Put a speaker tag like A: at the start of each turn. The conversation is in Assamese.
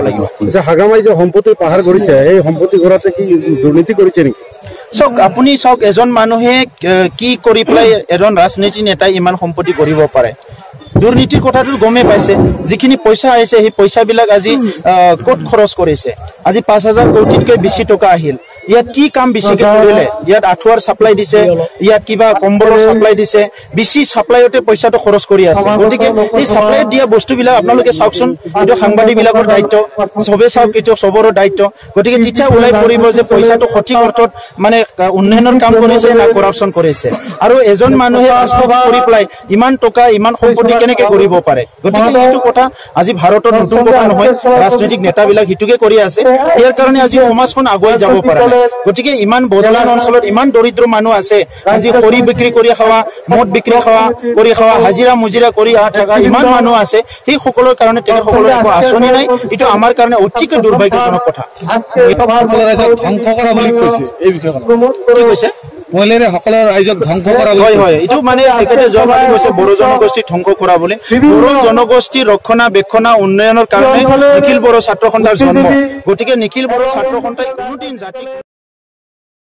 A: লাগিব।
B: আচ্ছা, হাগামাই যে সম্পত্তি পাহাৰ কৰিছে এই সম্পত্তি কৰাতে কি দুৰ্নীতি কৰিছে নেকি?
A: চাওক, আপুনি চাওক, এজন মানুহে কি কৰি পেলাই এজন ৰাজনীতি নেতাই ইমান সম্পত্তি কৰিব পাৰে? দুৰ্নীতিৰ কথাটো গমেই পাইছে। যিখিনি পইচা আহিছে সেই পইচাবিলাক আজি ক'ত খৰচ কৰিছে? আজি 5,000 কোটিতকৈ বেছি টকা আহিল। ইয়াত কি কাম বেছিকে কৰিলে? ইয়াত আঁঠুৱাৰ চাপ্লাই দিছে, ইয়াত কিবা কম্বলৰ চাপ্লাই দিছে, বেছি চাপ্লাইতে পইচাটো খৰচ কৰি আছে। গতিকে এই চাপ্লাইত দিয়া বস্তুবিলাক আপোনালোকে চাওকচোন, এইটো সাংবাদিকবিলাকৰ দায়িত্ব, চবে চাওক, এইটো চবৰে দায়িত্ব। গতিকে তেতিয়া ওলাই পৰিব যে পইচাটো সঠিক অৰ্থত মানে উন্নয়নৰ কাম কৰিছে না কৰাপশ্যন কৰিছে। আৰু এজন মানুহে ৰাজনীতি কৰি পেলাই ইমান টকা ইমান সম্পত্তি কেনেকে কৰিব পাৰে? গতিকে এইটো কথা আজি ভাৰতৰ নতুন কথা নহয়, ৰাজনৈতিক নেতাবিলাক সিটোকে কৰি আছে। ইয়াৰ কাৰণে আজি সমাজখন আগুৱাই যাব পৰা নাই। গতিকে ইমান বদলান অঞ্চলত ইমান দৰিদ্ৰ মানুহ আছে, আজি খৰি বিক্ৰী কৰি খোৱা, মদ বিক্ৰী কৰি খোৱা, হাজিৰা মুজিৰা কৰি থকা ইমান মানুহ আছে। সেই সকলৰ কাৰণে তেখেতসকলৰ একো আঁচনি নাই। এইটো আমাৰ কাৰণে অতিকৈ দুৰ্ভাগ্যজনক কথা।
B: ধ্বংস কৰা বুলি কৈছে, এই বিষয়ে
A: কি কৈছে?
B: মহিলাৰে সকলৰ ৰাইজক ধ্বংস কৰা।
A: হয় হয়, এইটো মানে তেখেতে যোৱাবাৰ কৈছে বড়ো জনগোষ্ঠী ধ্বংস কৰা বুলি। বড়ো জনগোষ্ঠী ৰক্ষণাবেক্ষণা উন্নয়নৰ কাৰণে নিখিল বড়ো ছাত্ৰ সন্থাৰ জন্ম। গতিকে নিখিল বড়ো ছাত্ৰ সন্থাই কোনোদিন জাতি